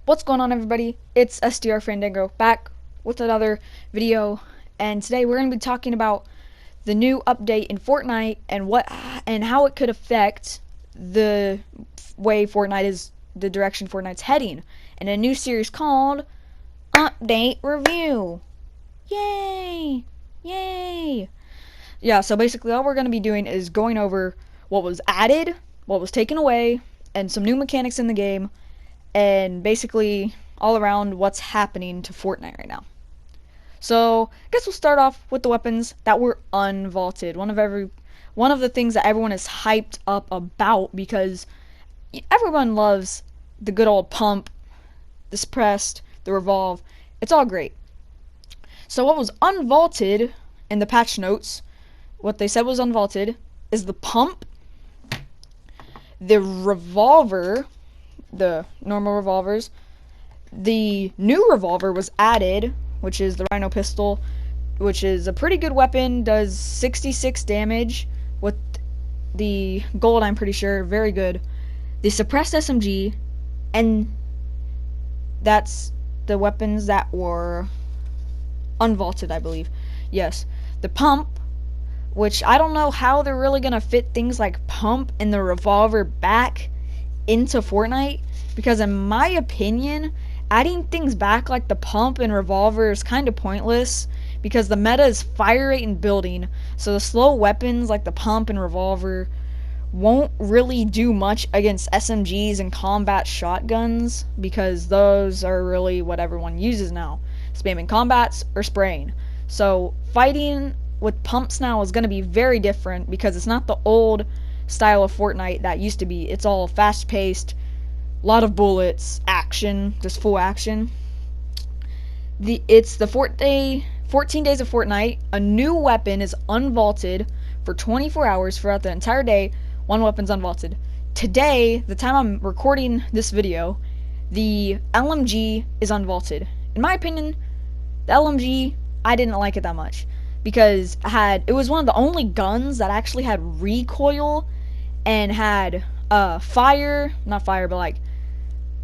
What's going on, everybody? It's SDR Fandango back with another video, and today we're going to be talking about the new update in Fortnite and how it could affect the the direction Fortnite's heading, in a new series called Update Review. Yay! Yay! Yeah, so basically all we're going to be doing is going over what was added, what was taken away, and some new mechanics in the game, and basically all around what's happening to Fortnite right now. So I guess we'll start off with the weapons that were unvaulted. One of the things that everyone is hyped up about, because everyone loves the good old pump, the suppressed, the revolve. It's all great. So what was unvaulted in the patch notes, what they said was unvaulted, is the pump, the revolver, the normal revolvers. The new revolver was added, which is the Rhino pistol, which is a pretty good weapon, does 66 damage with the gold, I'm pretty sure, very good. The suppressed SMG, and that's the weapons that were unvaulted, I believe. Yes. The pump, which I don't know how they're really gonna fit things like pump and the revolver back into Fortnite, because in my opinion, adding things back like the pump and revolver is kind of pointless, because the meta is fire rate and building, so the slow weapons like the pump and revolver won't really do much against SMGs and combat shotguns, because those are really what everyone uses now, spamming combats or spraying. So fighting with pumps now is going to be very different, because it's not the old style of Fortnite that used to be. It's all fast paced, a lot of bullets, action, just full action. It's the 14 days of Fortnite. A new weapon is unvaulted for 24 hours throughout the entire day. One weapon's unvaulted. Today, the time I'm recording this video, the LMG is unvaulted. In my opinion, the LMG, I didn't like it that much, because it was one of the only guns that actually had recoil and had not fire, but like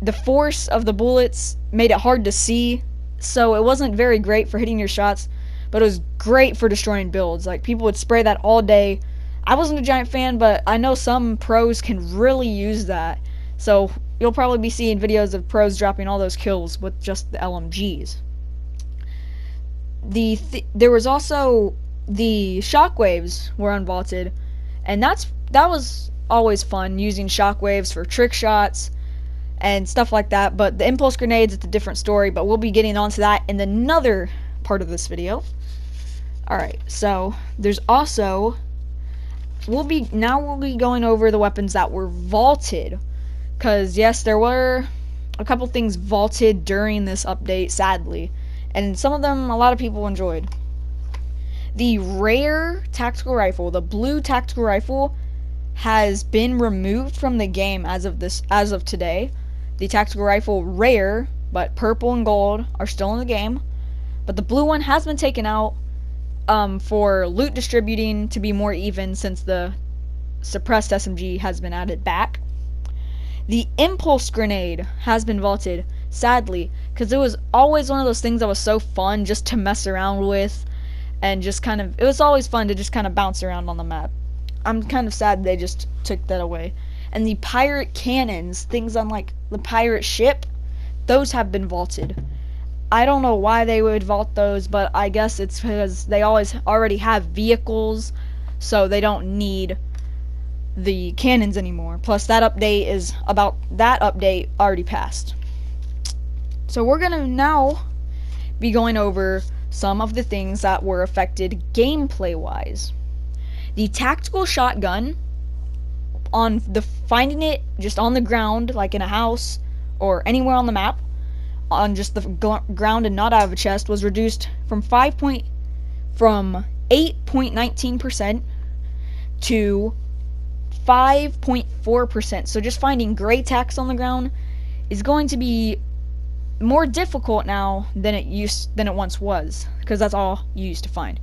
the force of the bullets made it hard to see, so it wasn't very great for hitting your shots, but it was great for destroying builds. Like, people would spray that all day. I wasn't a giant fan, but I know some pros can really use that, so you'll probably be seeing videos of pros dropping all those kills with just the LMGs. There was also the shockwaves were unvaulted, and that was always fun, using shockwaves for trick shots and stuff like that. But the impulse grenades, it's a different story, but we'll be getting onto that in another part of this video. Alright, so there's also we'll be going over the weapons that were vaulted, because yes, there were a couple things vaulted during this update, sadly, and some of them a lot of people enjoyed. The rare tactical rifle, the blue tactical rifle, has been removed from the game as of today. The tactical rifle rare, but purple and gold, are still in the game, but the blue one has been taken out for loot distributing to be more even, since the suppressed SMG has been added back. The impulse grenade has been vaulted, sadly, because it was always one of those things that was so fun just to mess around with, and just it was always fun to just kind of bounce around on the map. I'm kind of sad they just took that away. And the pirate cannons, things on like the pirate ship, those have been vaulted. I don't know why they would vault those, but I guess it's because they already have vehicles, so they don't need the cannons anymore. Plus, that update already passed. So we're gonna now be going over some of the things that were affected gameplay wise. The tactical shotgun, finding it just on the ground, like in a house or anywhere on the map, on just the ground and not out of a chest, was reduced from 8.19% to 5.4%. So just finding gray tax on the ground is going to be more difficult now than it once was, because that's all you used to find.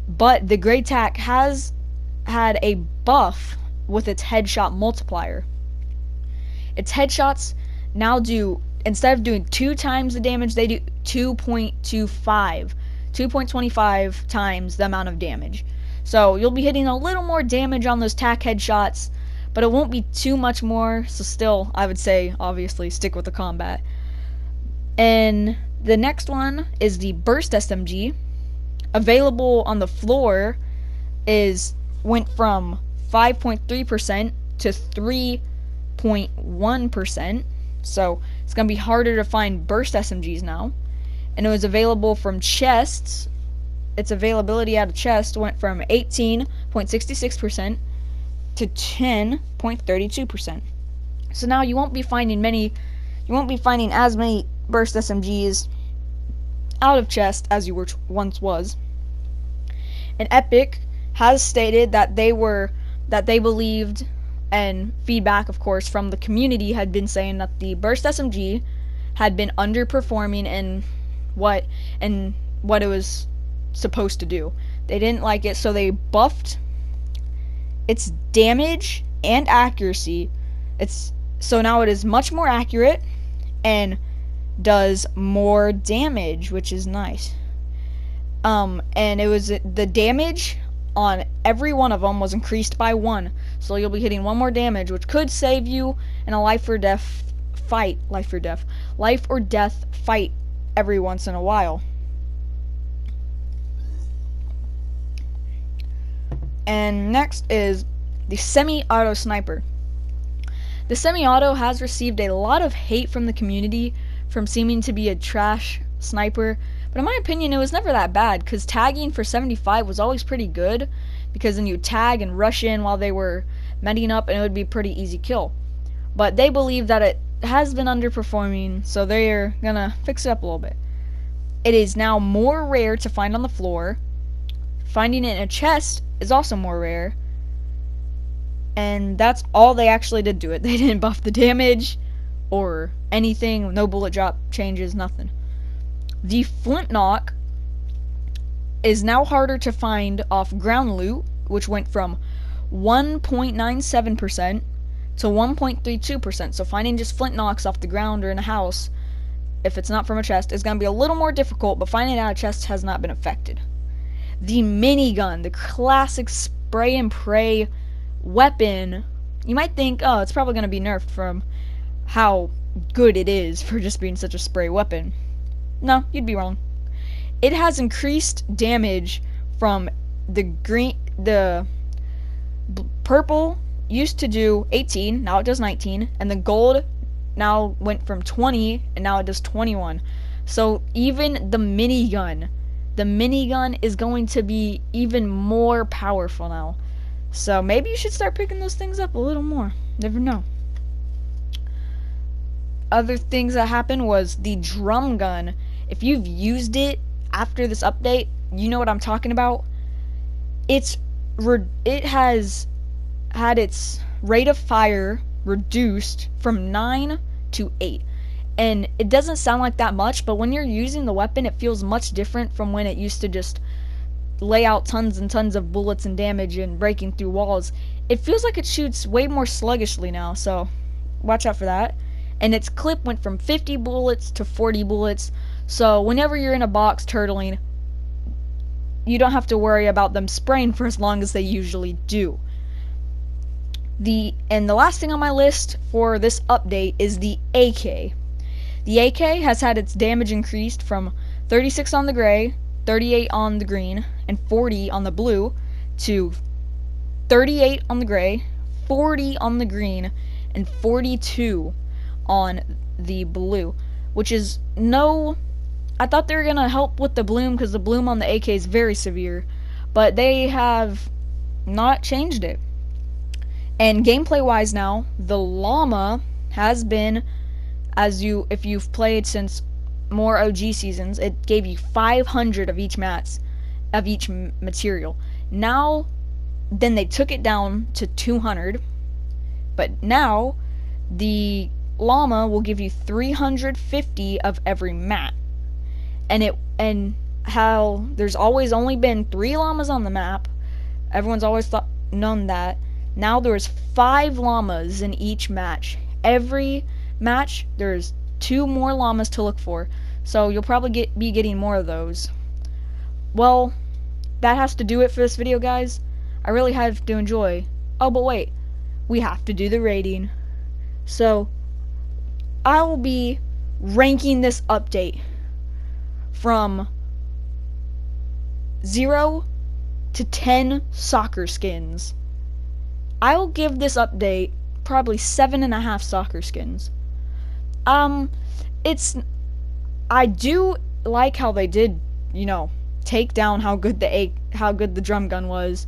But the gray tack has had a buff with its headshot multiplier. Its headshots now do instead of doing 2 times the damage, they do 2.25 times the amount of damage. So you'll be hitting a little more damage on those tack headshots, but it won't be too much more. So still, I would say, obviously, stick with the combat. And the next one is the Burst SMG. Available on the floor went from 5.3% to 3.1%. So it's going to be harder to find Burst SMGs now. And it was available from chests. Its availability out of chest went from 18.66% to 10.32%. So now you won't be finding as many Burst SMGs out of chest as you once was. And Epic has stated that they believed, and feedback, of course, from the community had been saying that the Burst SMG had been underperforming in what it was supposed to do. They didn't like it, so they buffed its damage and accuracy. So now it is much more accurate and does more damage, which is nice. And it was the damage on every one of them was increased by 1. So you'll be hitting 1 more damage, which could save you in a life or death fight every once in a while. And next is the semi-auto sniper. The semi-auto has received a lot of hate from the community from seeming to be a trash sniper, but in my opinion it was never that bad, because tagging for 75 was always pretty good, because then you tag and rush in while they were medding up and it would be a pretty easy kill. But they believe that it has been underperforming, so they're gonna fix it up a little bit. It is now more rare to find on the floor. Finding it in a chest is also more rare. And that's all they actually did to it. They didn't buff the damage or anything, no bullet drop changes, nothing. The flintlock is now harder to find off ground loot, which went from 1.97% to 1.32%. So finding just flintlocks off the ground or in a house, if it's not from a chest, is going to be a little more difficult, but finding it out of chests has not been affected. The minigun, the classic spray and pray weapon, you might think, oh, it's probably going to be nerfed from how good it is for just being such a spray weapon. No, you'd be wrong. It has increased damage from the purple used to do 18, now it does 19, and the gold now went from 20, and now it does 21. So even the minigun is going to be even more powerful now. So maybe you should start picking those things up a little more. Never know. Other things that happened was the drum gun. If you've used it after this update, you know what I'm talking about. It has had its rate of fire reduced from 9 to 8. And it doesn't sound like that much, but when you're using the weapon, it feels much different from when it used to just lay out tons and tons of bullets and damage and breaking through walls. It feels like it shoots way more sluggishly now, so watch out for that. And its clip went from 50 bullets to 40 bullets, so whenever you're in a box turtling, you don't have to worry about them spraying for as long as they usually do. And the last thing on my list for this update is the AK. The AK has had its damage increased from 36 on the gray, 38 on the green, and 40 on the blue to 38 on the gray, 40 on the green, and 42 on the blue, which is I thought they were going to help with the bloom, because the bloom on the AK is very severe, but they have not changed it. And gameplay wise now, the llama has been, if you've played since more OG seasons, it gave you 500 of each material. Now, then they took it down to 200, but now the llama will give you 350 of every mat. And how there's always only been 3 llamas on the map. Everyone's always known that. Now there's 5 llamas in each match. Every match there's 2 more llamas to look for. So you'll probably be getting more of those. Well, that has to do it for this video, guys. I really have to enjoy. Oh, but wait. We have to do the rating. So, I will be ranking this update from 0 to 10 soccer skins. I will give this update probably 7.5 soccer skins. I do like how they did, take down how good the drum gun was,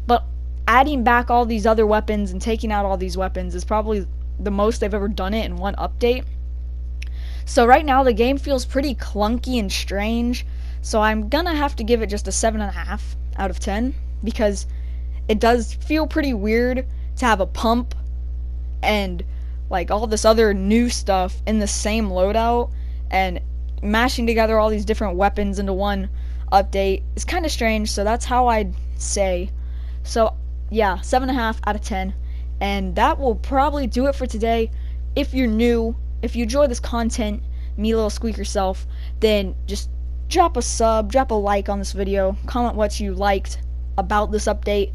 but adding back all these other weapons and taking out all these weapons is probably the most they've ever done it in one update. So right now the game feels pretty clunky and strange, so I'm gonna have to give it just a 7.5 out of 10, because it does feel pretty weird to have a pump and like all this other new stuff in the same loadout, and mashing together all these different weapons into one update is kind of strange. So that's how I'd say. So yeah, 7.5 out of 10. And that will probably do it for today. If you're new, if you enjoy this content, me little squeaker self, then just drop a sub, drop a like on this video, comment what you liked about this update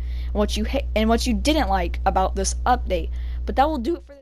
and what you didn't like about this update. But that will do it for